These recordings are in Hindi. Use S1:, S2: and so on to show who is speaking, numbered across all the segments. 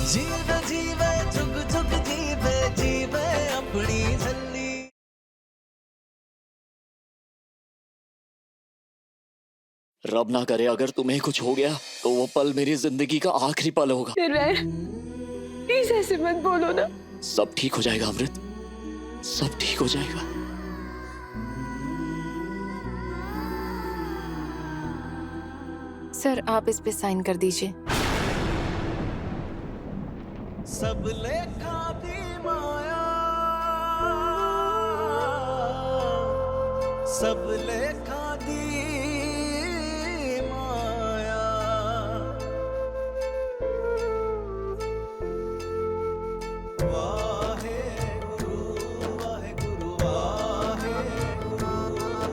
S1: जीवे जीवे जुग जुग जीवे जीवे अपनी झल्ली।
S2: रब ना करे अगर तुम्हें कुछ हो गया तो वो पल मेरी जिंदगी का आखिरी पल होगा।
S3: प्लीज ऐसे मत बोलो ना।
S2: सब ठीक हो जाएगा अमृत, सब ठीक हो जाएगा।
S3: सर आप इस पे साइन कर दीजिए।
S1: सब लेखा दी माया, सब लेखा दी माया। वाहे गुरु वाहे गुरु वाहे गुरु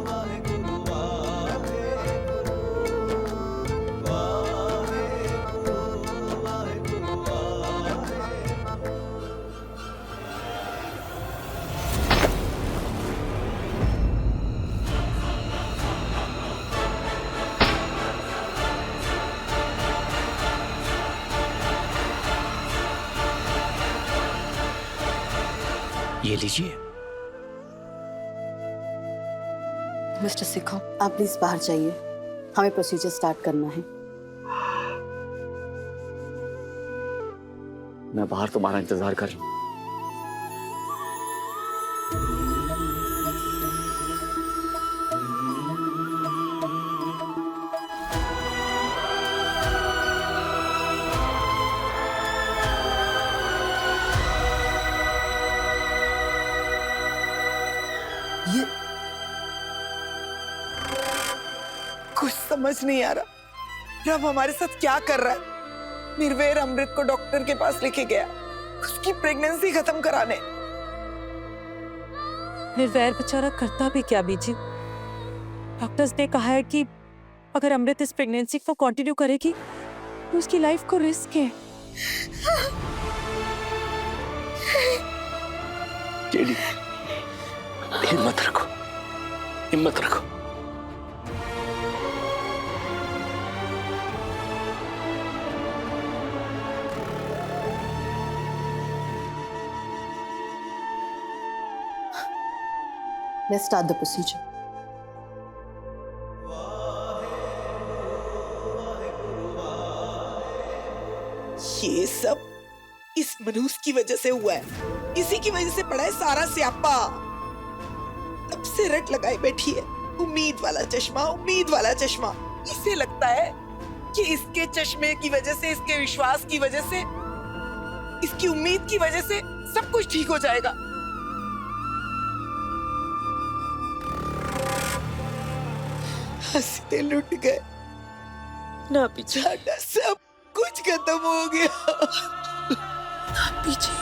S1: वाहे गुरु वाहे गुरु वाहे गुरु वाहे गुरु वाहे।
S2: ये लीजिए।
S3: मिस्टर सिखो,
S4: आप प्लीज बाहर जाइए, हमें प्रोसीजर स्टार्ट करना है।
S2: मैं बाहर तुम्हारा इंतजार कर रहा हूँ।
S5: ये कुछ समझ नहीं आ रहा, रब हमारे साथ क्या कर रहा है। निर्वैर अमृत को डॉक्टर के पास लेके गया उसकी प्रेगनेंसी खत्म कराने।
S6: निर्वैर बेचारा करता भी क्या बीजी। डॉक्टर्स ने कहा है कि अगर अमृत इस प्रेगनेंसी को कंटिन्यू करेगी तो उसकी लाइफ को रिस्क है।
S2: केली, हिम्मत रखो, हिम्मत रखो।
S4: Let's start the procedure.
S5: ये सब इस मनहूस की वजह से हुआ है, इसी की वजह से पड़ा है सारा स्यापा। तब से रट लगाई बैठी है, उम्मीद वाला चश्मा, उम्मीद वाला चश्मा। इसे लगता है कि इसके चश्मे की वजह से, इसके विश्वास की वजह से, इसकी उम्मीद की वजह से सब कुछ ठीक हो जाएगा। हंसते लुट गए ना, पीछे सब कुछ खत्म हो गया। ना पीछे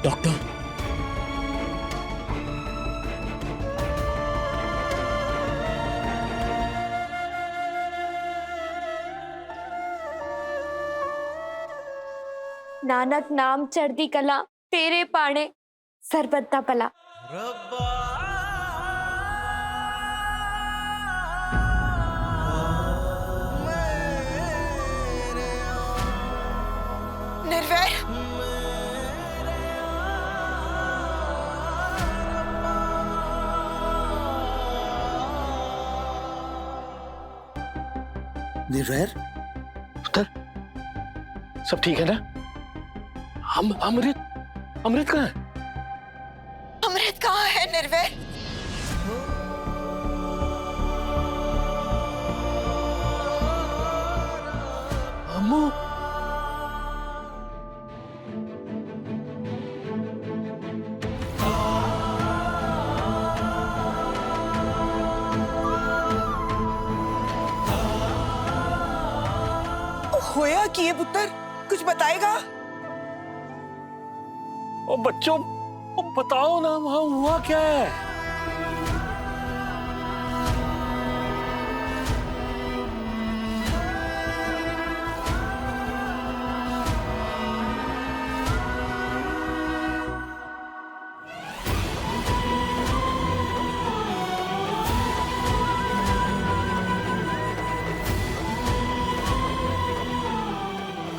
S2: डॉक्टर,
S7: नानक नाम चढ़दी कला तेरे पाने सरबत दा भला।
S1: रब्बा
S5: निर्वैर,
S2: निर्वैर, पुत्र, सब ठीक है ना? हम अमृत, अमृत कहाँ है?
S5: अमृत कहाँ है निर्वैर?
S2: अम्मू,
S5: होया कि ये पुत्र कुछ बताएगा?
S2: ओ बच्चों, ओ बताओ ना वहां हुआ क्या है?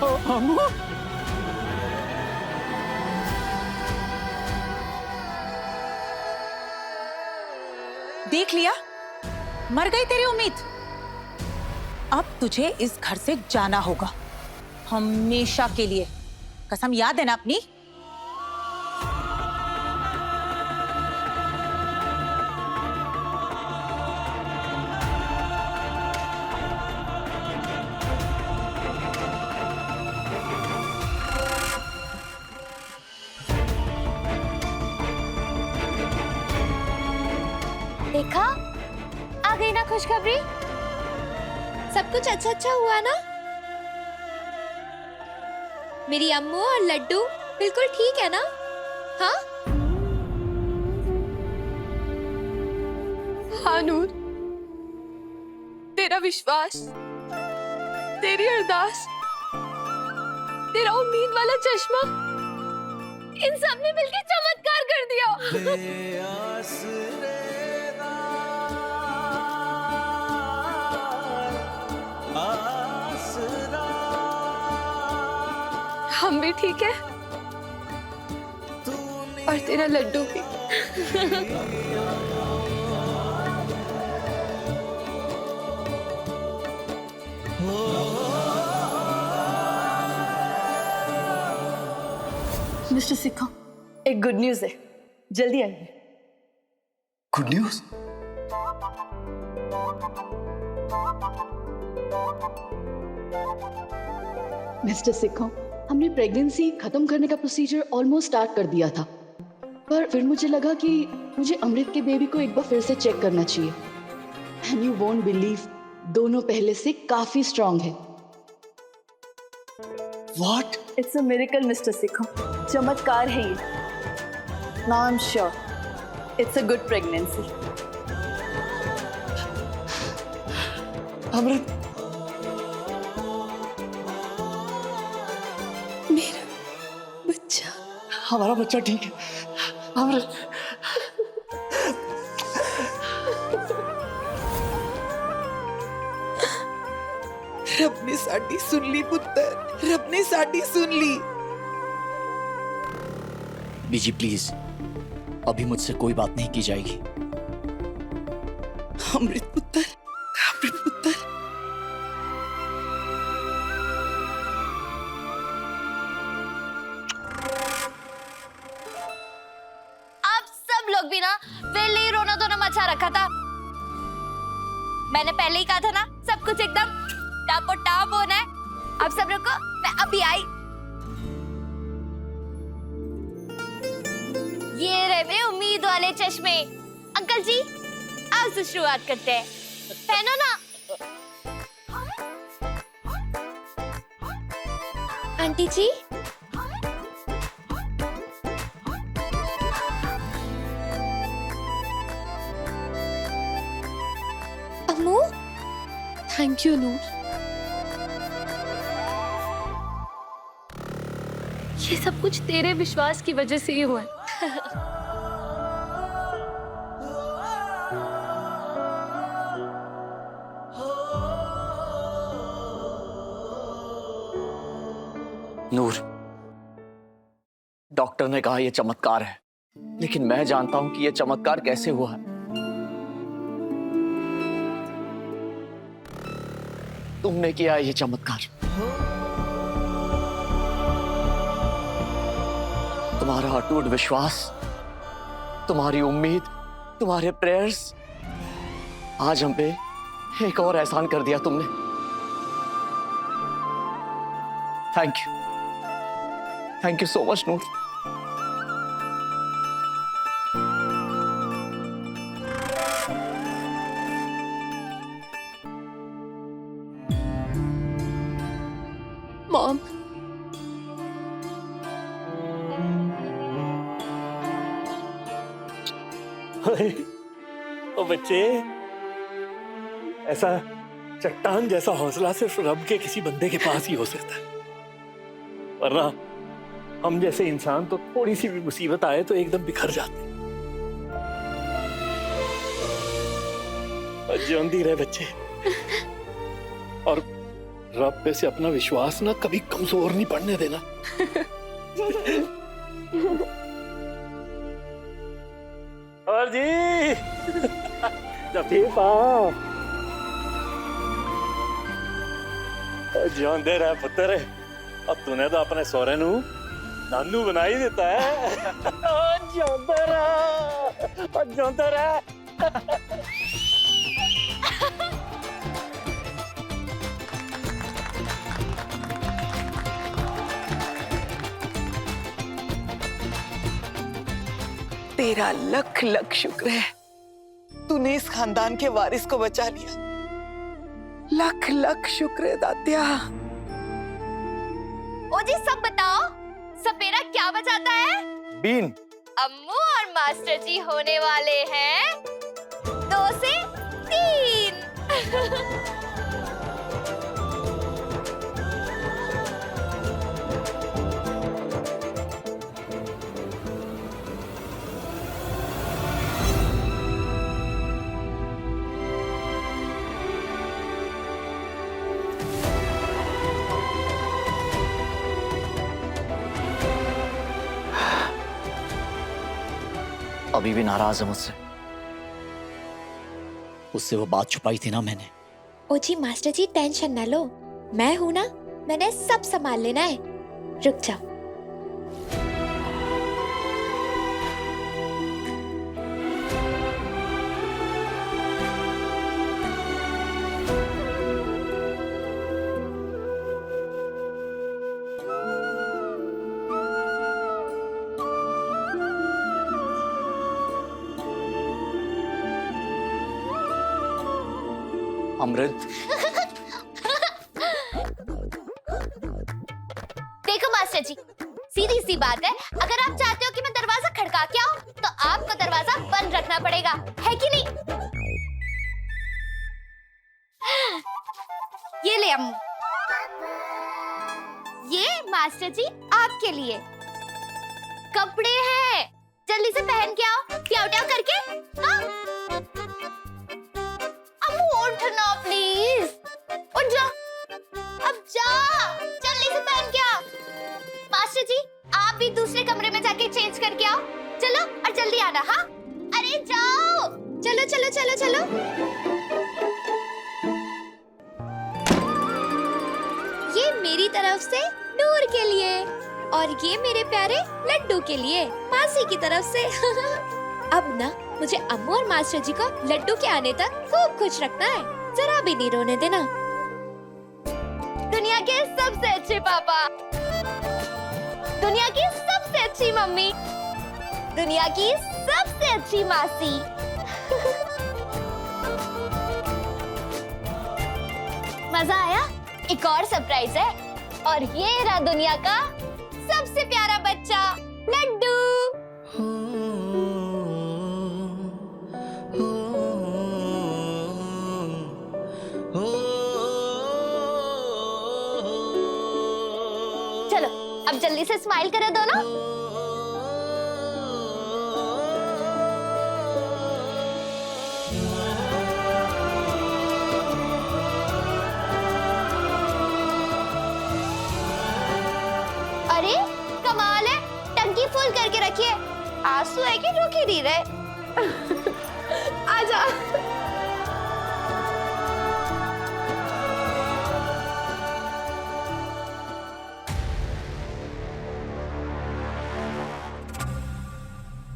S2: अम्मू
S8: देख लिया, मर गई तेरी उम्मीद। अब तुझे इस घर से जाना होगा हमेशा के लिए। कसम याद है ना अपनी?
S7: देखा, आ गई ना खुशखबरी। सब कुछ अच्छा अच्छा हुआ ना? मेरी अम्मू और लड्डू बिल्कुल ठीक है ना? हाँ
S3: हाँ नूर, तेरा विश्वास, तेरी अरदास, तेरा उम्मीद वाला चश्मा, इन सब ने मिलकर चमत्कार कर दिया। हम भी ठीक है और तेरा लड्डू भी।
S4: मिस्टर सिखा, एक गुड न्यूज है, जल्दी आइए।
S2: Good news?
S4: मिस्टर सिखा, हमने प्रेगनेंसी खत्म करने का प्रोसीजर ऑलमोस्ट स्टार्ट कर दिया था, पर फिर मुझे लगा कि मुझे अमृत के बेबी को एक बार फिर से चेक करना चाहिए। एंड यू वोंट बिलीव, दोनों पहले से काफी स्ट्रांग है।
S2: What?
S4: It's a miracle mister Sikha, चमत्कार है ये। Now I am sure it's a good pregnancy.
S2: Amrit,
S3: मेरा बच्चा,
S2: हमारा बच्चा ठीक है। अमृत,
S5: रब ने साडी सुन ली पुत्र, रब ने साडी सुन ली।
S2: बीजी प्लीज, अभी मुझसे कोई बात नहीं की जाएगी।
S5: अमृत पुत्र, अमृत पुत्र।
S7: आप सब लोग भी ना पहले ही रोना धोना मचा रखा था। मैंने पहले ही कहा था ना, सब कुछ एकदम टापो टाप होना है। अब सब रुको, मैं अभी आई। ये रहे मेरे उम्मीद वाले चश्मे। अंकल जी, आप से शुरुआत करते हैं, पहनो ना। Aunty ji, Ammu,
S3: thank you Noor. ये सब कुछ तेरे विश्वास की वजह से ही हुआ है।
S2: नूर, डॉक्टर ने कहा यह चमत्कार है, लेकिन मैं जानता हूं कि यह चमत्कार कैसे हुआ है। तुमने किया यह चमत्कार। तुम्हारा अटूट विश्वास, तुम्हारी उम्मीद, तुम्हारे प्रेयर्स, आज हम पे एक और एहसान कर दिया तुमने। Thank you so much Noor.
S3: Mom,
S9: ओ बच्चे, ऐसा चट्टान जैसा हौसला सिर्फ रब के किसी बंदे के पास ही हो सकता है, वरना हम जैसे इंसान तो थोड़ी सी भी मुसीबत आए तो एकदम बिखर जाते हैं। और जिंदी रहे बच्चे, और रब पे से अपना विश्वास ना कभी कमजोर नहीं पड़ने देना। और जी लतीफा जिंदे रह पुत्र, अब तूने तो अपने सोहरे नू नानू बना ही देता है। जिंदा रह, जिंदा रह।
S5: तेरा लख लख शुक्र है तूने इस खानदान के वारिस को बचा लिया। लख लख शुक्र है दात्या।
S7: ओ जी सब बताओ, सपेरा क्या बजाता है?
S2: बीन।
S7: अम्मू और मास्टर जी होने वाले हैं 2 से 3।
S2: अभी भी नाराज है मुझसे। उससे वो बात छुपाई थी ना मैंने।
S7: ओ जी मास्टर जी टेंशन ना लो, मैं हूं ना, मैंने सब संभाल लेना है। रुक जाओ।
S2: अमृत,
S7: देखो मास्टर जी, सीधी सी बात है, अगर आप चाहते हो कि मैं दरवाजा खड़का के आऊं तो आपको दरवाजा बंद रखना पड़ेगा, है कि नहीं? ये ले अम्मू, ये मास्टर जी आपके लिए कपड़े हैं, जल्दी से पहन के आओ, ट्याव ट्याव करके। हाँ? अम्मू उठना प्लीज, उठ जा, अब जा, जल्दी से पहन के आ। मास्टर जी आप भी दूसरे कमरे में जाके चेंज करके आओ, चलो और जल्दी आना। हाँ अरे जाओ, चलो चलो चलो चलो। ये मेरी तरफ से नूर के लिए और ये मेरे प्यारे लड्डू के लिए मासी की तरफ से। अब ना मुझे अम्मू और मास्टर जी को लड्डू के आने तक खूब खुश रखना है, जरा भी नहीं रोने देना। दुनिया के सबसे अच्छे पापा, दुनिया की सबसे अच्छी मम्मी, दुनिया की सबसे अच्छी मासी। मजा आया? एक और सरप्राइज है, और ये रहा दुनिया का सबसे प्यारा बच्चा लड्डू। चलो अब जल्दी से स्माइल करो दोनों। अरे कमाल है, टंकी फुल करके रखिए, आंसू है कि रुक ही नहीं रहे। आजा।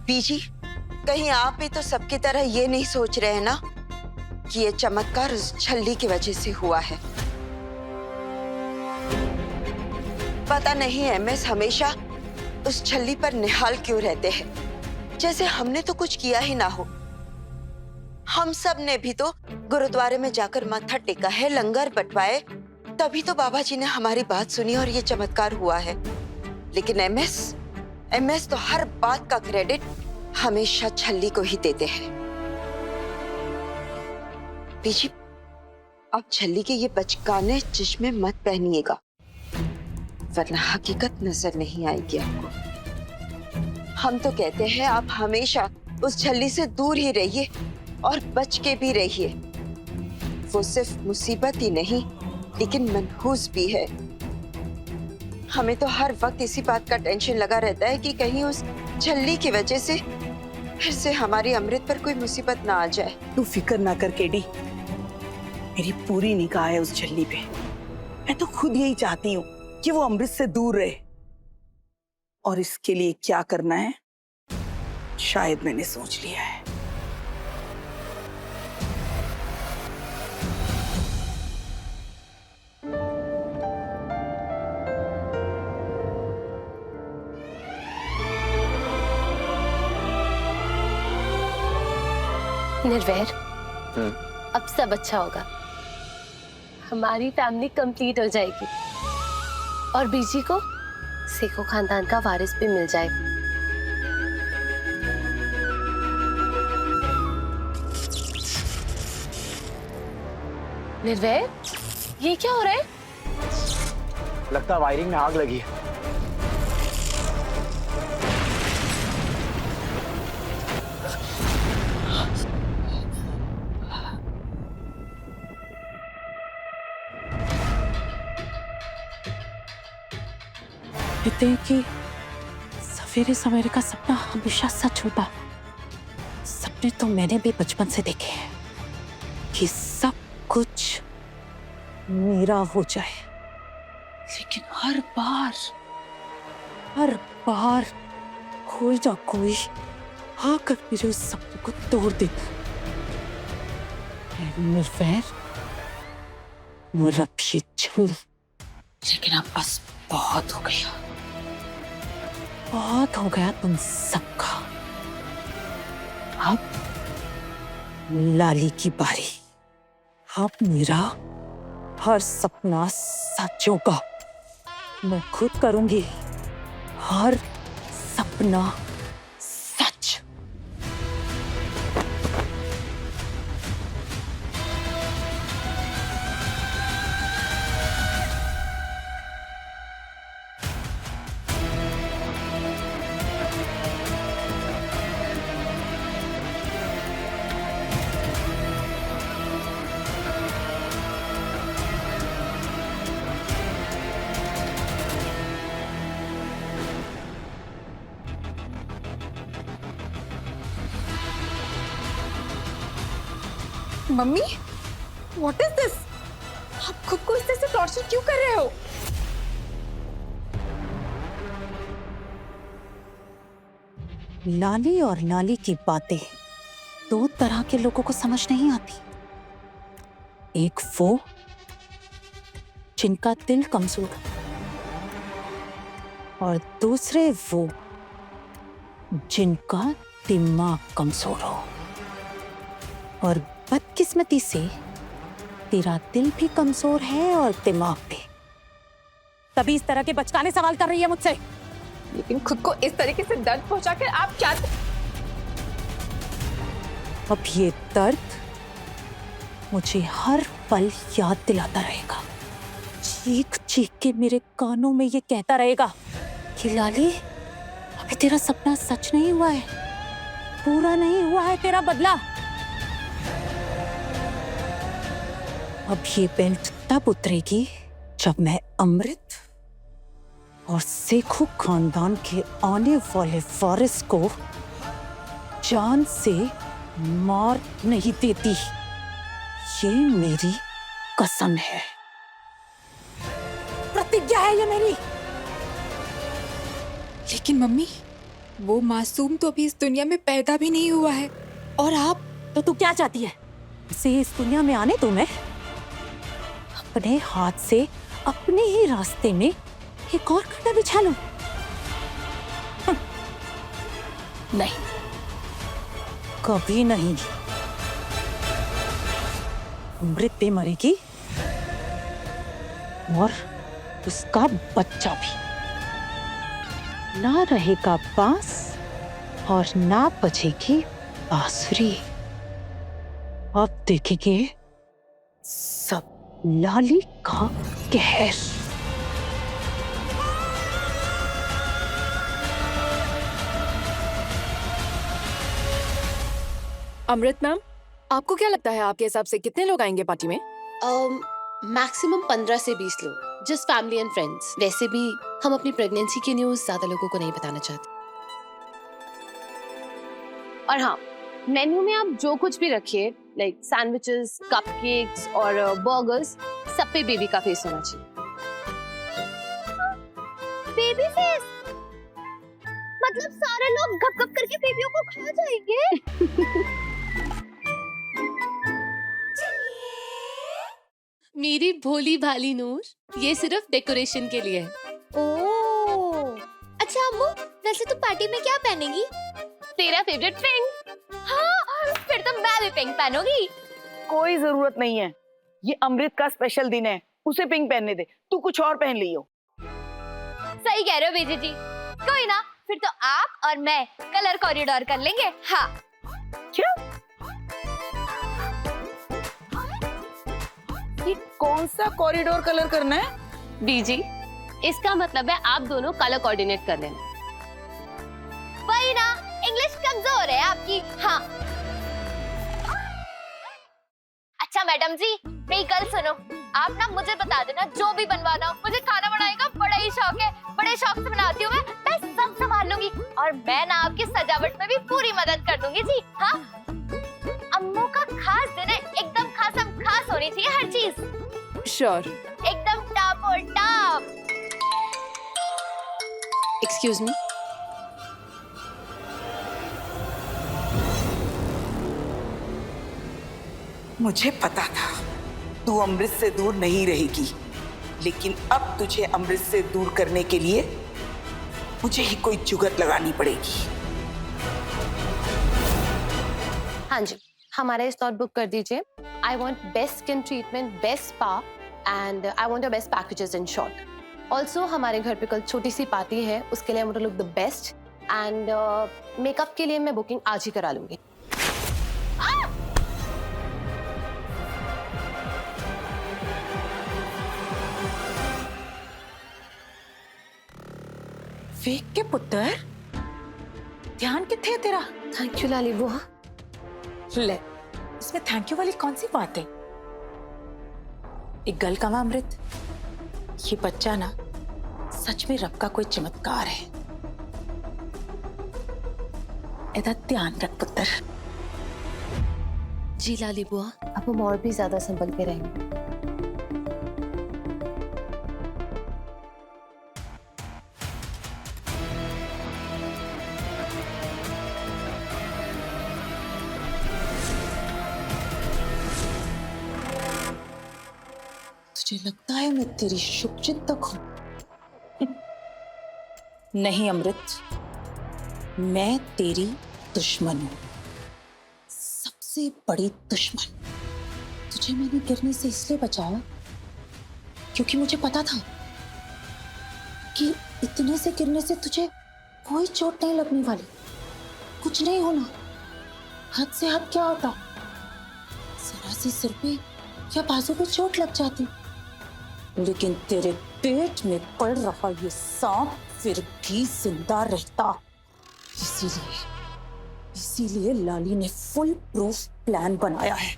S10: बीजी, कहीं आप भी तो सबकी तरह ये नहीं सोच रहे हैं ना कि ये चमत्कार उस छल्ली की वजह से हुआ है? पता नहीं एमएस हमेशा उस छल्ली पर निहाल क्यों रहते हैं, जैसे हमने तो कुछ किया ही ना हो। हम सब ने भी तो गुरुद्वारे में जाकर माथा टेका है, लंगर बंटवाए, तभी तो बाबा जी ने हमारी बात सुनी और ये चमत्कार हुआ है। लेकिन एमएस तो हर बात का क्रेडिट हमेशा छल्ली को ही देते हैं। बीजी, आप छल्ली के ये बचकाने चश्मे मत पहनिएगा, वरना हकीकत नजर नहीं आएगी आपको। हम तो कहते हैं आप हमेशा उस छल्ली से दूर ही रहिए और बच के भी रहिए। वो सिर्फ मुसीबत ही नहीं, लेकिन मनहूस भी है। हमें तो हर वक्त इसी बात का टेंशन लगा रहता है कि कहीं उस छल्ली की वजह से फिर से हमारी अमृत पर कोई मुसीबत ना आ जाए।
S11: तू फिक्र ना कर केडी, मेरी पूरी निगाह है उस छल्ली पे। मैं तो खुद यही चाहती हूँ कि वो अमृत से दूर रहे, और इसके लिए क्या करना है शायद मैंने सोच लिया है।
S3: निर्वैर, अब सब अच्छा होगा। हमारी फैमिली कंप्लीट हो जाएगी और बीजी को सेखो खानदान का वारिस भी मिल जाएगा। निर्वैर, ये क्या हो रहा है?
S2: लगता है वायरिंग में आग लगी है।
S6: कहते हैं कि सवेरे सवेरे का सपना हमेशा सच होता है। सपने तो मैंने भी बचपन से देखे हैं कि सब कुछ मेरा हो जाए, लेकिन हर बार कोई ना कोई आकर मेरे उस सपने को तोड़ देता। निर्वैर, मुरब्बी छुल, लेकिन अब बस बहुत हो गया, बहुत हो गया तुम सबका। अब लाली की बारी। अब मेरा हर सपना सच होगा। मैं खुद करूंगी हर सपना सच।
S8: Mummy, what is this? आप खुद को इस तरह से टॉर्चर क्यों कर रहे हो?
S6: लाली और लाली की बातें दो तरह के लोगों को समझ नहीं आती। एक वो जिनका दिल कमजोर और दूसरे वो जिनका दिमाग कमजोर हो। और बदकिस्मती से तेरा दिल भी कमजोर है और दिमाग भी। तभी इस तरह के बचकाने सवाल कर रही है मुझसे।
S8: लेकिन खुद को इस तरीके से दर्द पहुंचाकर आप क्या?
S6: अब ये दर्द मुझे हर पल याद दिलाता रहेगा। चीख चीख के मेरे कानों में ये कहता रहेगा कि लाली, अभी तेरा सपना सच नहीं हुआ है, पूरा नहीं हुआ है तेरा बदला। अब ये बेल्ट तब उतरेगी जब मैं अमृत और सेखो खानदान के आने वाले वारिस को जान से मार नहीं देती। ये मेरी कसम है, प्रतिज्ञा है ये मेरी।
S12: लेकिन मम्मी, वो मासूम तो अभी इस दुनिया में पैदा भी नहीं हुआ है, और आप?
S6: तो तू क्या चाहती है? इसे इस दुनिया में आने दो, मैं अपने हाथ से अपने ही रास्ते में एक और कांटा बिछा लूं? नहीं, कभी नहीं। अमृत पे मरेगी और उसका बच्चा भी। ना रहेगा बांस और ना बजेगी बांसुरी। अब देखेंगे सब लाली का कहर।
S12: अमृत मैम, आपको क्या लगता है आपके हिसाब से कितने लोग आएंगे पार्टी में?
S3: मैक्सिमम 15 से 20 लोग, जस्ट फैमिली एंड फ्रेंड्स। वैसे भी हम अपनी प्रेगनेंसी की न्यूज ज्यादा लोगों को नहीं बताना चाहते। और हाँ, मेन्यू में आप जो कुछ भी रखिए, लाइक सैंडविचेस, कपकेक्स और बर्गर्स, सब पे बेबी का फेस होना चाहिए।
S7: Baby face? मतलब सारे लोग गप गप करके बेबियों को खा जाएंगे?
S3: मेरी भोली भाली नूर, ये सिर्फ डेकोरेशन के लिए है।
S7: ओह, अच्छा अम्मू, वैसे तू पार्टी में क्या पहनेगी?
S3: तेरा फेवरेट पिंक।
S7: हाँ, फिर तो मैं भी पिंक पहनूंगी।
S11: कोई जरूरत नहीं है, ये अमृत का स्पेशल दिन है, उसे पिंक पहनने दे, तू कुछ और पहन लियो।
S7: सही कह रहे हो बीजी जी। कोई ना, फिर तो आप और मैं कलर कॉरिडोर कर लेंगे। हाँ।
S11: क्या? ये कौन सा कॉरिडोर कलर करना है?
S3: बीजी, इसका मतलब है आप दोनों कलर कोऑर्डिनेट कर लेना।
S7: वही ना, इंग्लिश कमजोर है आपकी। हाँ। अच्छा मैडम जी, मेरी गल सुनो, आप ना मुझे बता देना जो भी बनवाना हो। मुझे खाना बनाने का बड़ा ही शौक है, बड़े शौक से बनाती हूँ मैं सब संभाल लूंगी। और मैं ना आपकी सजावट में भी पूरी मदद कर दूंगी जी। हाँ, अम्मू का खास दिन है, एकदम खासम खास होनी चाहिए हर चीज।
S3: श्योर।
S7: एकदम टॉप और टॉप।
S3: Excuse me.
S11: मुझे पता था तू अमृत से दूर नहीं रहेगी, लेकिन अब तुझे अमृत से दूर करने के लिए मुझे ही कोई जुगत लगानी पड़ेगी।
S3: हाँ जी, हमारा स्लॉट बुक कर दीजिए। I want best skin treatment, best spa and I want your best packages in short. Also हमारे घर पे कल छोटी सी पार्टी है, उसके लिए I want to look the best and makeup के लिए मैं बुकिंग आज ही करा लूंगी।
S8: वेख के पुत्र, ध्यान किथे है तेरा?
S3: थैंक यू लाली बुआ।
S8: ले, इसमें थैंक यू वाली कौन सी बात है? एक गल कमा अमृत, ये बच्चा ना सच में रब का कोई चमत्कार है। एदा ध्यान रख पुत्र।
S3: जी लाली बुआ, अब हम और भी ज्यादा संभल के रहेंगे।
S8: तुझे लगता है मैं तेरी शुभचिंतक हूं? नहीं अमृत, मैं तेरी दुश्मन हूं, सबसे बड़ी दुश्मन। तुझे मैंने गिरने से इसलिए बचाया क्योंकि मुझे पता था कि इतने से गिरने से तुझे कोई चोट नहीं लगने वाली, कुछ नहीं होना। हद से हद क्या होता, जरा सी सिर पे या बाजू पे चोट लग जाती, लेकिन तेरे पेट में पड़ रहा ये सांप फिर भी जिंदा रहता। इसीलिए लाली ने फुल प्रूफ प्लान बनाया है,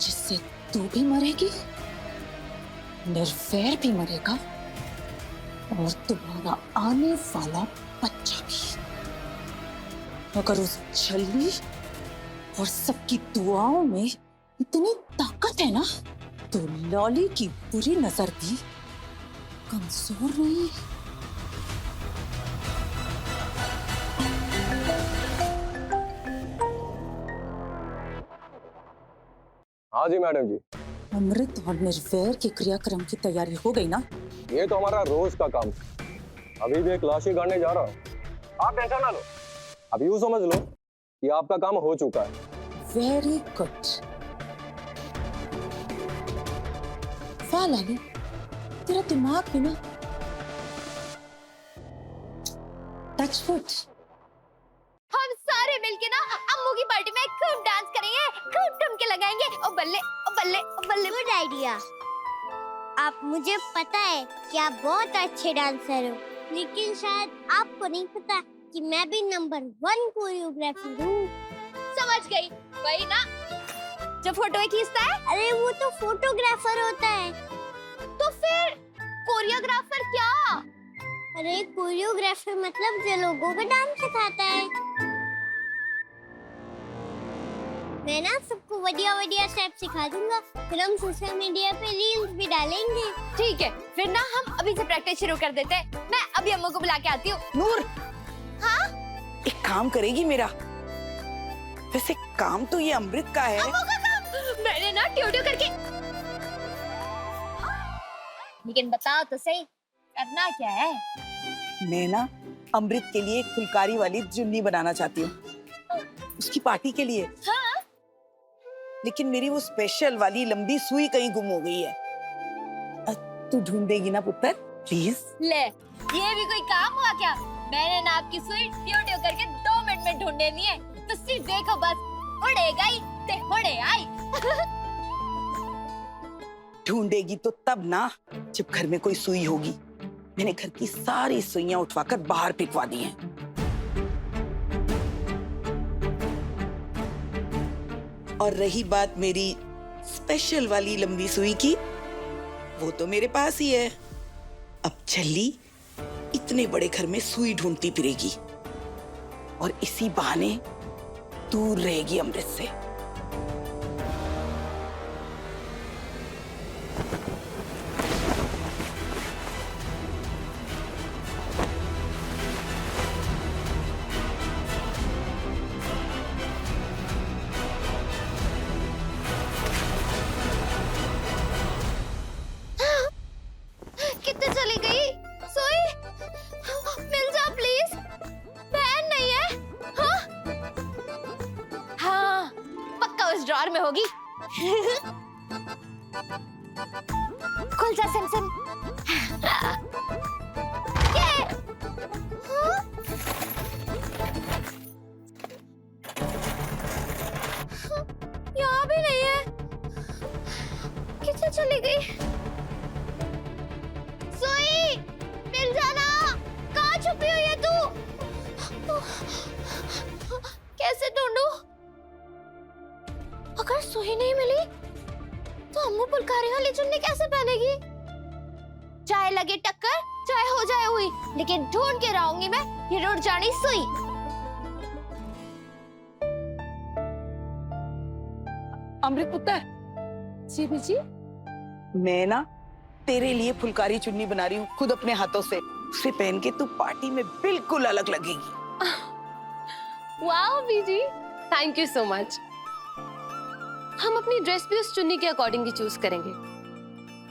S8: जिससे तू भी मरेगी, निर्वैर भी मरेगा और तुम्हारा आने वाला बच्चा भी। अगर उस छल्ली और सबकी दुआओं में इतनी ताकत है ना, तो लॉली की बुरी नजर भी कमजोर नहीं है।
S13: हाँ जी मैडम जी।
S8: अमृत और निर्वैर के क्रियाक्रम की तैयारी हो गई ना?
S13: ये तो हमारा रोज का काम। अभी भी एक लाश ही गाड़ने जा रहा हूँ। आप टेंशन ना लो, अब यूं समझ लो कि आपका काम हो चुका है।
S8: Very good. वाह लाली, तेरा दिमाग भी ना टच वुड।
S7: हम सारे मिलके ना अम्मू की पार्टी में खूब डांस करेंगे, खूब ठुमके लगाएंगे। ओ बल्ले ओ बल्ले ओ बल्ले।
S14: Good idea. आप, मुझे पता है कि आप बहुत अच्छे डांसर हो, लेकिन शायद आपको नहीं पता कि मैं भी नंबर 1 कोरियोग्राफर हूँ।
S7: समझ गई, वही ना। जो फोटो खींचता है?
S14: अरे वो तो फोटोग्राफर होता है।
S7: तो फिर कोरियोग्राफर क्या?
S14: अरे कोरियोग्राफर मतलब जो लोगों को डांस सिखाता है। मैं ना सबको बढ़िया स्टेप सिखा दूंगा, फिर हम सोशल मीडिया पे रील्स भी डालेंगे।
S7: ठीक है, फिर ना हम अभी से प्रैक्टिस शुरू कर देते हैं। मैं अभी अम्मू को बुला के आती हूँ।
S11: नूर,
S7: हाँ?
S11: एक काम करेगी मेरा? वैसे काम तो ये अमृत का है।
S7: अम्मू का काम मैंने ना ट्यूटो करके। लेकिन बताओ तो सही, करना क्या है?
S11: मैं ना अमृत के लिए एक फुलकारी वाली जुन्नी बनाना चाहती हूँ, उसकी पार्टी के लिए।
S7: हाँ?
S11: लेकिन मेरी वो स्पेशल वाली लंबी सुई कहीं गुम हो गई है। तू ढूंढ देगी ना पुत्र, प्लीज?
S7: ले, ये भी कोई काम हुआ क्या? मैंने ना आपकी सुई ट्यूटो करके 2 मिनट में ढूंढ लेनी है। तो सिर्फ देखो बस, उड़ेगा ही ते उड़े आई।
S11: ढूंढेगी तो तब ना जब घर में कोई सुई होगी। मैंने घर की सारी सुइयां उठवाकर बाहर फेंकवा दी हैं। और रही बात मेरी स्पेशल वाली लंबी सुई की, वो तो मेरे पास ही है। अब छल्ली इतने बड़े घर में सुई ढूंढती फिरेगी और इसी बहाने दूर रहेगी अमृत से।
S7: कितने चली गई सोई? मिल जा प्लीज, बहन नहीं है? हाँ? हाँ, पक्का उस ड्रॉर में होगी। खुल जा सैमसन। ये? हाँ? यहाँ भी नहीं है। कितने चली गई? सोई, मिल जाना। कहाँ छुपी हुई है तू? कैसे ढूंढूं? अगर सोई नहीं मिली तो अम्मू फुलकारी वाली चुन्नी कैसे पहनेगी? चाहे लगे टक्कर, चाहे हो जाए हुई, लेकिन ढूंढ के रहूंगी मैं ये रुड़ जानी सुई।
S11: अमृत पुत्र।
S3: जी बीजी।
S11: मैं ना तेरे लिए फुलकारी चुन्नी बना रही हूँ खुद अपने हाथों से। उसे पहन के तू पार्टी में बिल्कुल अलग लगेगी।
S3: Wow BG, thank you so much. हम अपनी ड्रेस भी उस चुन्नी के अकॉर्डिंग ही चूज करेंगे।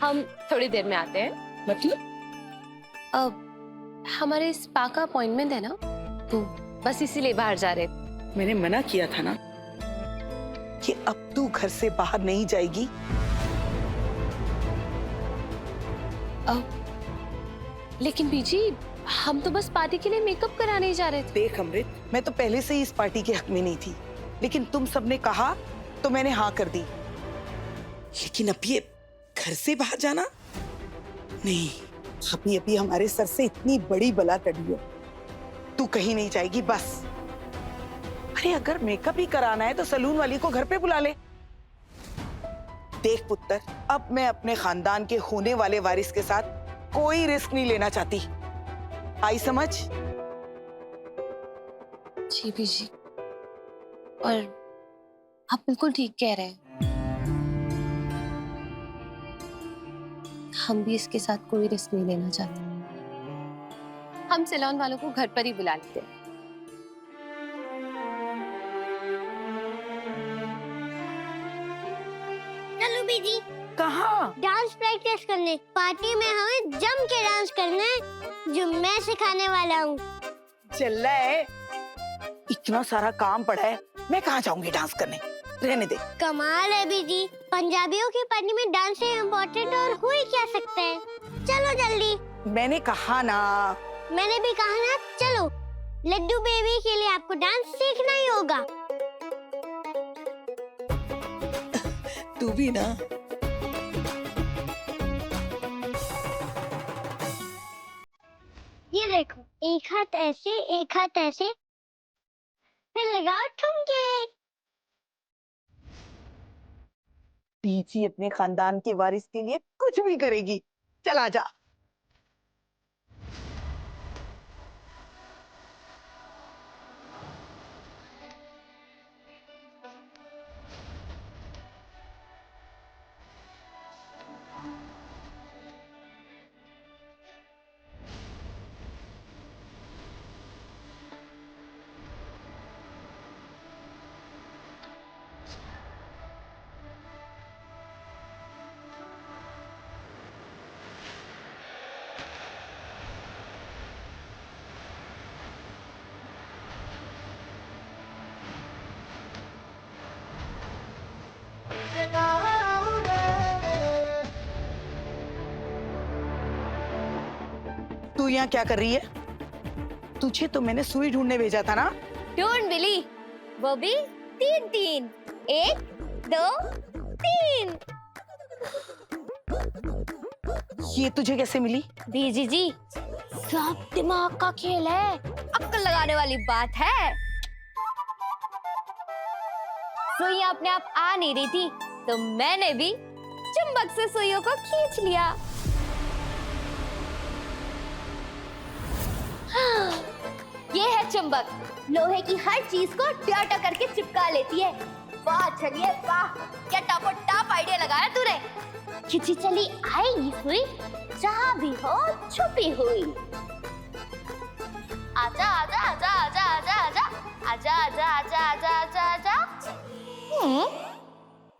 S3: हम थोड़ी देर में आते हैं।
S11: मतलब?
S3: अब हमारे स्पा का अपॉइंटमेंट है ना, तो बस इसीलिए बाहर जा रहे।
S11: मैंने मना किया था ना कि अब तू घर से बाहर नहीं जाएगी।
S3: लेकिन बीजी, हम तो बस पार्टी के लिए मेकअप कराने ही जा रहे थे।
S11: देख अमृत, मैं तो पहले से ही इस पार्टी के हक में नहीं थी, लेकिन तुम सबने कहा तो मैंने हाँ कर दी। लेकिन अब ये घर से बाहर जाना नहीं, अभी अभी हमारे सर से इतनी बड़ी बला टली है। तू कहीं नहीं जाएगी बस। अरे अगर मेकअप ही कराना है तो सलून वाली को घर पे बुला ले। देख पुत्र, अब मैं अपने खानदान के होने वाले वारिस के साथ कोई रिस्क नहीं लेना चाहती। आई समझ?
S3: जी बीजी, और आप बिल्कुल ठीक कह रहे हैं। हम भी इसके साथ कोई रिस्क नहीं लेना चाहते। हम सैलून वालों को घर पर ही बुला लेते हैं।
S14: चलो बीजी।
S11: कहाँ?
S14: डांस प्रैक्टिस करने। पार्टी में हमें जम के डांस करना है, जो मैं सिखाने वाला हूँ।
S11: चल रहा है, इतना सारा काम पड़ा है, मैं कहाँ जाऊंगी डांस करने। रहने दे।
S14: कमाल है बीजी, पंजाबियों की पार्टी में डांस से इम्पोर्टेंट और हो ही क्या सकता है। चलो जल्दी।
S11: मैंने कहा ना।
S14: मैंने भी कहा ना, चलो। लड्डू बेबी के लिए आपको डांस सीखना ही होगा।
S11: तू भी ना।
S14: ये देखो, एक हाथ ऐसे, एक हाथ ऐसे, फिर लगाओ ठुमके।
S11: बीजी अपने खानदान के वारिस के लिए कुछ भी करेगी। चला जा। तू यहाँ क्या कर रही है? तुझे तो मैंने सुई ढूंढने भेजा था ना।
S7: ढूंढ मिली, वो भी 3-3, 1, 2, 3।
S11: ये तुझे कैसे मिली?
S7: बीजी जी, सब दिमाग का खेल है, अक्ल लगाने वाली बात है। सुइयां अपने आप आ नहीं रही थी, तो मैंने भी चुंबक से सुइयों को खींच लिया। ये है चुंबक, लोहे की हर चीज को ट्याटा करके चिपका लेती है। वाह चलिए वाह, क्या टॉप आइडिया लगाया तूने। खिंची चली आएगी सुई, जहाँ भी हो छुपी हुई। आजा आजा आजा आजा आजा आजा आजा आजा आजा आजा आजा आजा।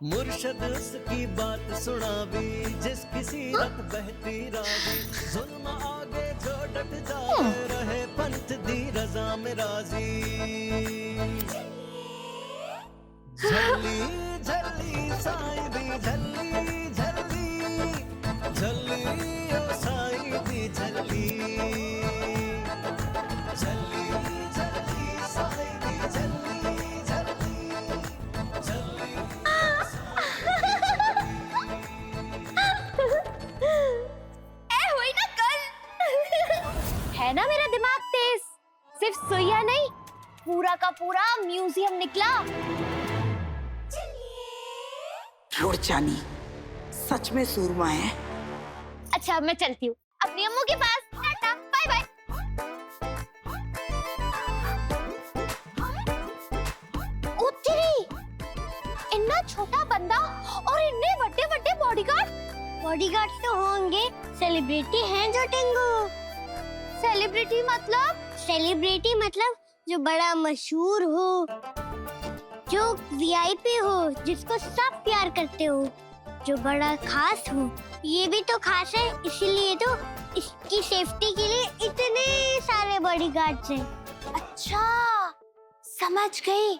S1: मुर्शद उसकी बात सुनावी, जिस किसी रत बहती रावी, जुल्म आगे जो डट जाए, रहे पंथ दी रजा में राजी। झल्ली झल्ली साईं दी झल्ली झल्ली, झल्ली ओ साईं दी झल्ली, झल्ली झल्ली साईं दी झल्ली झल्ली, झल्ली।
S7: हुई ना कल। है ना मेरा दिमाग तेज। सिर्फ सुइया नहीं, पूरा का पूरा म्यूजियम निकला।
S11: रुड़चानी सच में सूरमा है।
S7: अच्छा मैं चलती हूँ अपनी अम्मू के पास। Tata bye bye. ओ तेरी, इतना छोटा बंदा और इतने बड़े बड़े बॉडीगार्ड।
S14: बॉडीगार्ड्स तो होंगे, सेलिब्रिटी हैं जो टेंगू।
S7: सेलिब्रिटी मतलब?
S14: सेलिब्रिटी मतलब जो बड़ा मशहूर हो, जो वीआईपी हो, जिसको सब प्यार करते हो, जो बड़ा खास हो। ये भी तो खास है, इसीलिए तो इसकी सेफ्टी के लिए इतने सारे बॉडीगार्ड्स हैं।
S7: अच्छा समझ गई,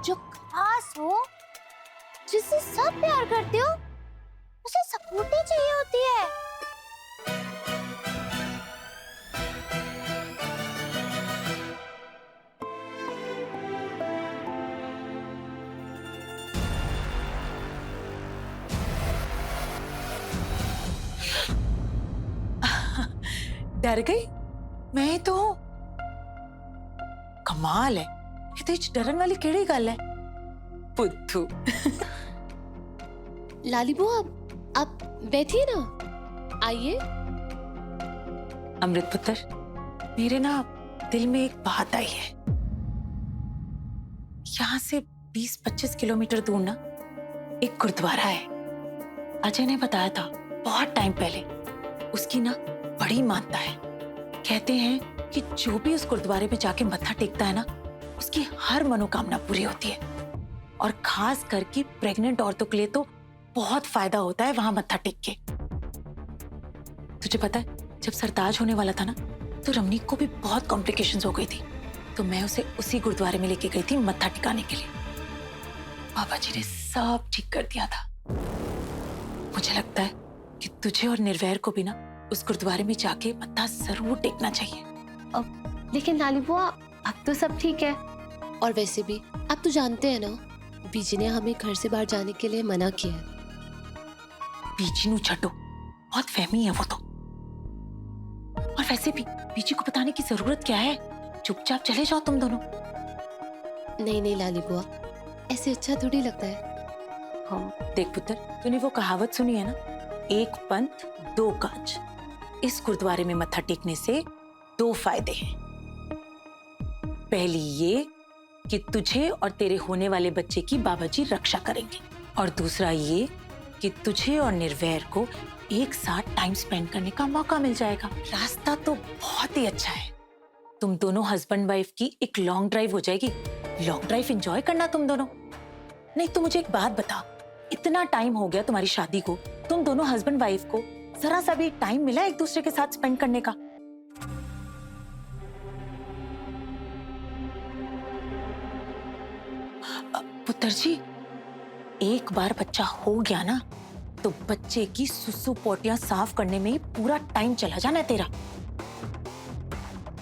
S7: जो खास हो, जिससे सब प्यार करते हो, उसे सपोर्ट ही चाहिए होती है।
S8: डर गई? मैं तो कमाल है, ये तो डरन वाली केड़ी गल है। पुत्तू।
S3: लाली बुआ, आप बैठिए ना, आइए।
S8: अमृत पुत्र, मेरे ना दिल में एक बात आई है। यहाँ से 20-25 किलोमीटर दूर ना एक गुरुद्वारा है। अजय ने बताया था बहुत टाइम पहले। उसकी ना बड़ी मानता है। कहते हैं कि जो भी उस गुरुद्वारे में जाके मत्था टेकता है ना, उसकी हर मनोकामना पूरी होती है। और खास करके प्रेग्नेंट औरतों के लिए तो बहुत फायदा होता है वहां मत्था टेक के। तुझे पता है, जब सरताज होने वाला था ना, तो रमनीक को भी बहुत कॉम्प्लिकेशंस हो गई थी। तो मैं उसे उसी गुरुद्वारे में लेके गई थी मत्था टिकाने के लिए। बाबा जी ने सब ठीक कर दिया था। मुझे लगता है कि तुझे और निर्वैर को भी ना उस गुरुद्वारे में जाके मत्था जरूर टेकना चाहिए।
S3: लेकिन लाली बुआ, अब तो सब ठीक है। और वैसे भी आप तो जानते हैं ना, बीजी ने हमें घर से बाहर जाने के लिए मना किया है।
S8: बीजी नू छटो, बहुत फहमी है वो तो। और वैसे भी बीजी को बताने की जरूरत क्या है? चुपचाप चले जाओ तुम दोनों।
S3: नहीं नहीं लाली बुआ, ऐसे अच्छा थोड़ी लगता है।
S8: देख पुत्र, तूने वो कहावत सुनी है ना, एक पंथ दो काज। इस गुरुद्वारे में मत्था टेकने से दो फायदे हैं। पहली ये कि तुझे और तेरे होने वाले बच्चे की बाबा जी रक्षा करेंगे, और दूसरा ये कि तुझे और निर्वैर को एक साथ टाइम स्पेंड करने का मौका मिल जाएगा। रास्ता तो बहुत ही अच्छा है। तुम दोनों हस्बैंड वाइफ की एक लॉन्ग ड्राइव हो जाएगी। लॉन्ग ड्राइव एंजॉय करना तुम दोनों। नहीं तो मुझे एक बात बता, इतना टाइम हो गया तुम्हारी शादी को, तुम दोनों हस्बैंड वाइफ को जरा सा भी टाइम मिला एक दूसरे के साथ स्पेंड करने का? पुत्र जी, एक बार बच्चा हो गया ना तो बच्चे की सुसु पोटियां साफ करने में ही पूरा टाइम चला जाना है तेरा।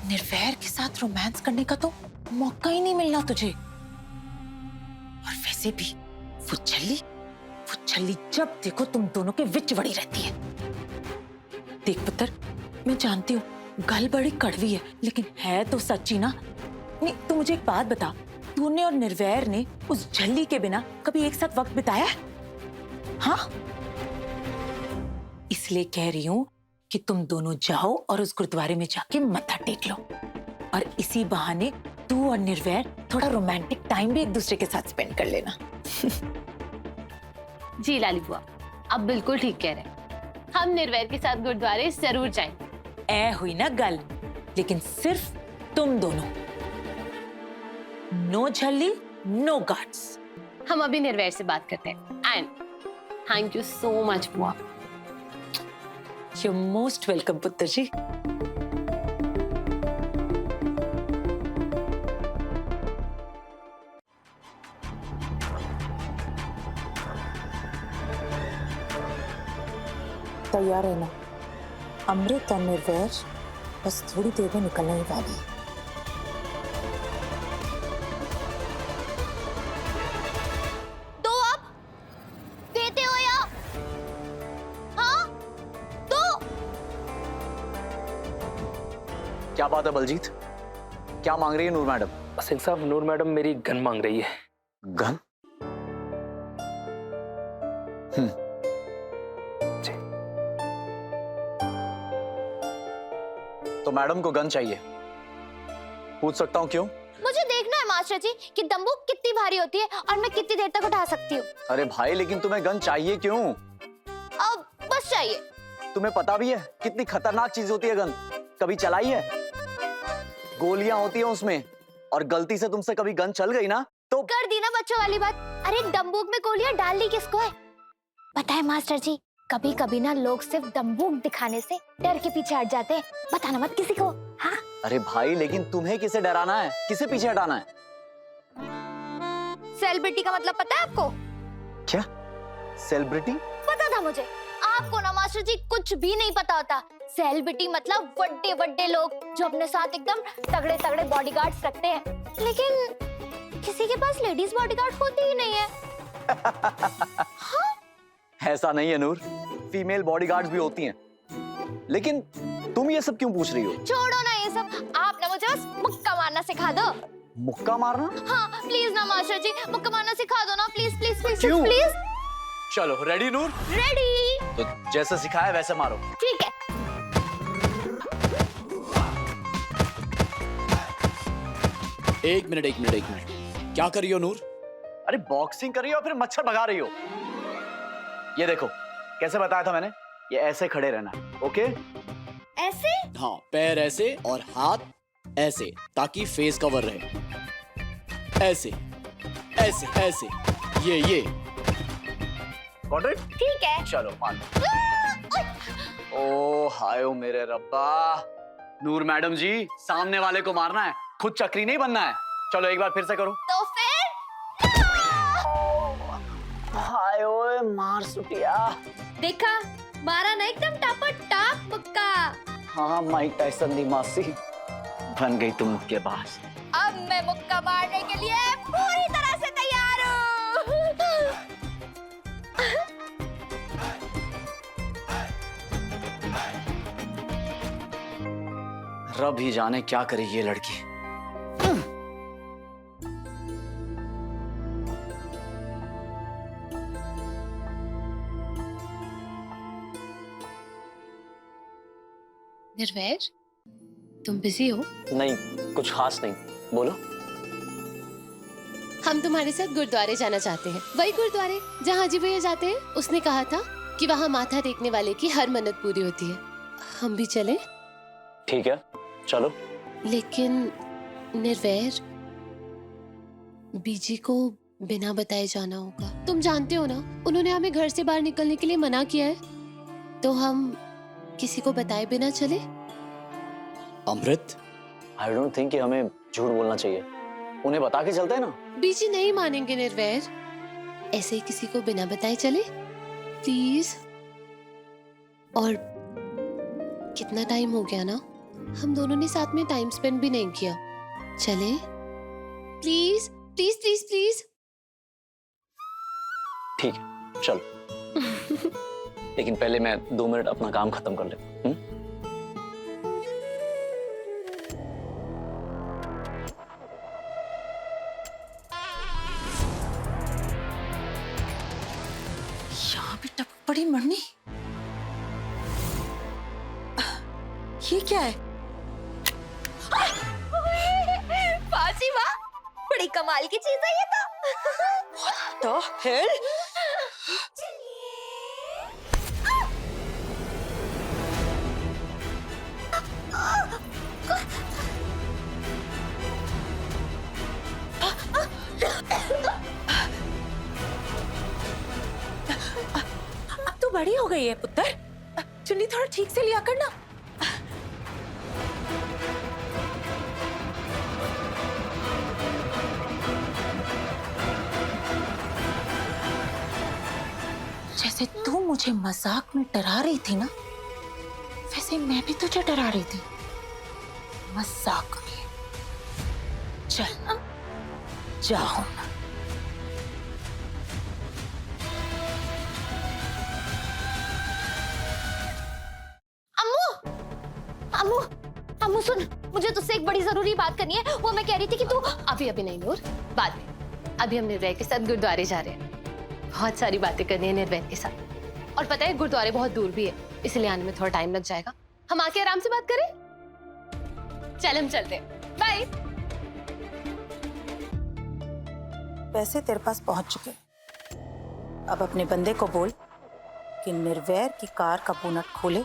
S8: निर्वैर के साथ रोमांस करने का तो मौका ही नहीं मिलना तुझे। और वैसे भी वो छल्ली जब देखो तुम दोनों के विच बड़ी रहती है। देख पुत्र, मैं जानती हूँ गल बड़ी कड़वी है, लेकिन है तो सच्ची ना। नहीं तू मुझे एक बात बता, तूने और निर्वैर ने उस झल्ली के बिना कभी एक साथ वक्त बिताया है? हाँ, इसलिए कह रही हूँ कि तुम दोनों जाओ और उस गुरुद्वारे में जाके मत्था टेक लो, और इसी बहाने तू और निर्वैर थोड़ा रोमांटिक टाइम भी एक दूसरे के साथ स्पेंड कर लेना।
S3: जी लाली बुआ, आप बिल्कुल ठीक कह रहे हैं। हम निर्वैर के साथ गुरुद्वारे जरूर जाएंगे।
S8: ऐ हुई ना गल, लेकिन सिर्फ तुम दोनों। नो झल्ली, नो गार्ड्स।
S3: हम अभी निर्वैर से बात करते हैं। And thank you so much बुआ।
S8: You're most welcome, पुत्र जी। तैयार है ना? अमृत और निर्वैर बस थोड़ी देर में निकलने ही वाली है।
S7: दो आप देते हो या? हाँ, दो।
S2: क्या बात है बलजीत, क्या मांग रही है नूर मैडम?
S9: सिंह साहब, नूर मैडम मेरी गन मांग रही है।
S2: गन? तो मैडम को गन चाहिए, पूछ सकता हूँ क्यों?
S7: मुझे देखना है मास्टर जी कि दंबूक कितनी भारी होती है और मैं कितनी देर तक उठा सकती हूँ।
S2: अरे भाई, लेकिन तुम्हें गन चाहिए क्यों?
S7: अब बस चाहिए।
S2: तुम्हें पता भी है कितनी खतरनाक चीज होती है गन? कभी चलाई है? गोलियां होती है उसमें, और गलती से तुमसे कभी गन चल गई ना तो
S7: कर दी ना बच्चों वाली बात। अरे दंबूक में गोलियां डालनी किसको है? पता है मास्टर जी, कभी कभी ना लोग सिर्फ दंबूक दिखाने से डर के पीछे हट जाते हैं। बताना मत किसी को। हाँ?
S2: अरे भाई, लेकिन तुम्हें किसे डराना है, किसे पीछे हटाना है?
S7: सेलिब्रिटी का मतलब पता है आपको?
S2: क्या सेलिब्रिटी?
S7: पता था मुझे। आपको ना मास्टर जी कुछ भी नहीं पता होता। सेलिब्रिटी मतलब बड़े बड़े लोग जो अपने साथ एकदम तगड़े तगड़े बॉडीगार्ड्स रखते हैं, लेकिन किसी के पास लेडीज बॉडीगार्ड होती ही नहीं है। हाँ?
S2: ऐसा नहीं है नूर, फीमेल बॉडीगार्ड्स भी होती हैं। लेकिन तुम ये सब क्यों पूछ रही हो?
S7: छोड़ो ना ये सब, आप ना मुझे बस मुक्का मारना सिखा दो।
S2: मुक्का मारना?
S7: हाँ प्लीज ना मास्टर जी, मुक्का मारना सिखा दो ना, प्लीज प्लीज प्लीज
S2: क्यों?
S7: प्लीज।
S2: चलो रेडी नूर?
S7: रेडी।
S2: तो जैसे सिखाया वैसे मारो।
S7: ठीक है।
S15: एक मिनट, क्या कर रही हो नूर?
S2: अरे बॉक्सिंग कर रही हो, फिर मच्छर भगा रही हो। ये देखो, कैसे बताया था मैंने, ये ऐसे खड़े रहना, ओके?
S7: ऐसे?
S15: हाँ, पैर ऐसे और हाथ ऐसे, ताकि फेस कवर रहे। ऐसे ऐसे ऐसे, ये
S2: गॉट इट?
S7: ठीक है।
S2: चलो मान लो। ओ हाय ओ मेरे रब्बा, नूर मैडम जी, सामने वाले को मारना है, खुद चक्री नहीं बनना है। चलो एक बार फिर से करो।
S7: तो फिर
S2: हाय ओए मार सुटिया।
S7: देखा, मारा ना एकदम टापा टाप मुक्का।
S2: हाँ, माइक टाइसन दी मासी बन गई तुम मुक्केबाज।
S7: अब मैं मुक्का मारने के लिए पूरी तरह से तैयार हूँ।
S2: रब ही जाने क्या करे ये लड़की।
S3: निर्वैर, तुम बिजी हो?
S2: नहीं, कुछ खास नहीं, बोलो।
S3: हम तुम्हारे साथ गुरुद्वारे जाना चाहते हैं। वही गुरुद्वारे जहाँ हाजी भैया जाते हैं। उसने कहा था कि वहाँ माथा टेकने वाले की हर मन्नत पूरी होती है। हम भी चलें?
S2: ठीक है, चलो।
S3: लेकिन निर्वैर, बीजी को बिना बताए जाना होगा। तुम जानते हो ना, उन्होंने हमें घर से बाहर निकलने के लिए मना किया है। तो हम किसी को बताए बिना चले?
S15: अमृत,
S2: आई डोंट थिंक कि हमें झूठ बोलना चाहिए। उन्हें बता के चलते हैं ना।
S3: बीजी नहीं मानेंगे निर्वैर। ऐसे ही किसी को बिना बताए चले, प्लीज। और कितना टाइम हो गया ना, हम दोनों ने साथ में टाइम स्पेंड भी नहीं किया। चले प्लीज प्लीज प्लीज प्लीज।
S2: ठीक है, चलो। लेकिन पहले मैं 2 मिनट अपना काम खत्म कर लेता हूँ।
S8: यहाँ भी टपक पड़ी मरनी। ये क्या है?
S7: फांसी, वाह, बड़ी कमाल की चीज है ये तो।
S8: तो हेल? अब तो बड़ी हो गई है पुत्र, चुन्नी थोड़ा ठीक से लिया करना। जैसे तू मुझे मजाक में डरा रही थी ना, वैसे मैं भी तुझे डरा रही थी मजाक में। चल जाओ।
S7: अम्मू, अम्मू, अम्मू सुन, मुझे तुझसे एक बड़ी जरूरी बात करनी है। वो मैं कह रही थी कि तू
S3: अभी नहीं नूर, बाद में। अभी हम निर्वैर के साथ गुरुद्वारे जा रहे हैं। बहुत सारी बातें करनी है निर्वैर के साथ। और पता है गुरुद्वारे बहुत दूर भी है, इसलिए आने में थोड़ा टाइम लग जाएगा। हम आके आराम से बात करें? चल हम चलते हैं। बाय।
S8: पैसे तेरे पास पहुंच चुके। अब अपने बंदे को बोल कि निर्वैर की कार का बोनट खोले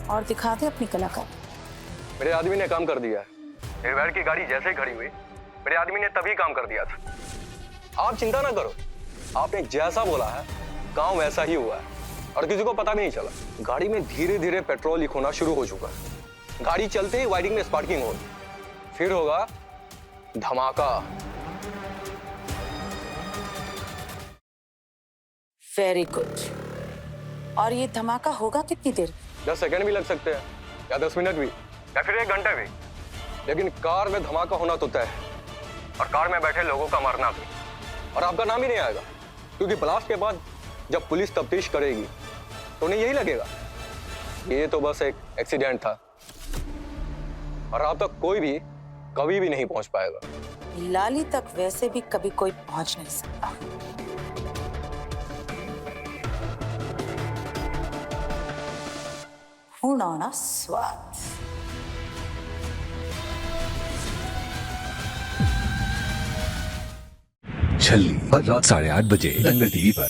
S8: और दिखा दे अपनी कलाकारी।
S13: मेरे आदमी ने काम कर दिया है। निर्वैर की गाड़ी जैसे ही खड़ी हुई, मेरे आदमी ने तभी काम कर दिया था। आप चिंता ना करो, आपने जैसा बोला है काम वैसा ही हुआ है और किसी को पता भी नहीं चला। गाड़ी में धीरे धीरे पेट्रोल लीक होना शुरू हो चुका है। गाड़ी चलते ही वायरिंग में स्पार्किंग होगी, फिर होगा धमाका।
S8: Very good. और ये धमाका होगा कितनी देर?
S13: 10 सेकंड भी लग सकते हैं, या 10 मिनट भी, या फिर 1 घंटा भी। लेकिन कार में धमाका होना तो तय है, और कार में बैठे लोगों का मरना भी। और आपका नाम ही नहीं आएगा, क्योंकि ब्लास्ट के बाद जब पुलिस तफ्तीश करेगी तो उन्हें यही लगेगा ये तो बस एक एक्सीडेंट था, और आप तक कोई भी कभी भी नहीं पहुंच पाएगा।
S8: लाली तक वैसे भी कभी कोई पहुंच नहीं सकता। हुणाना स्वाद।
S16: छल्ली, हर रात 8:30 बजे दंगल टीवी पर।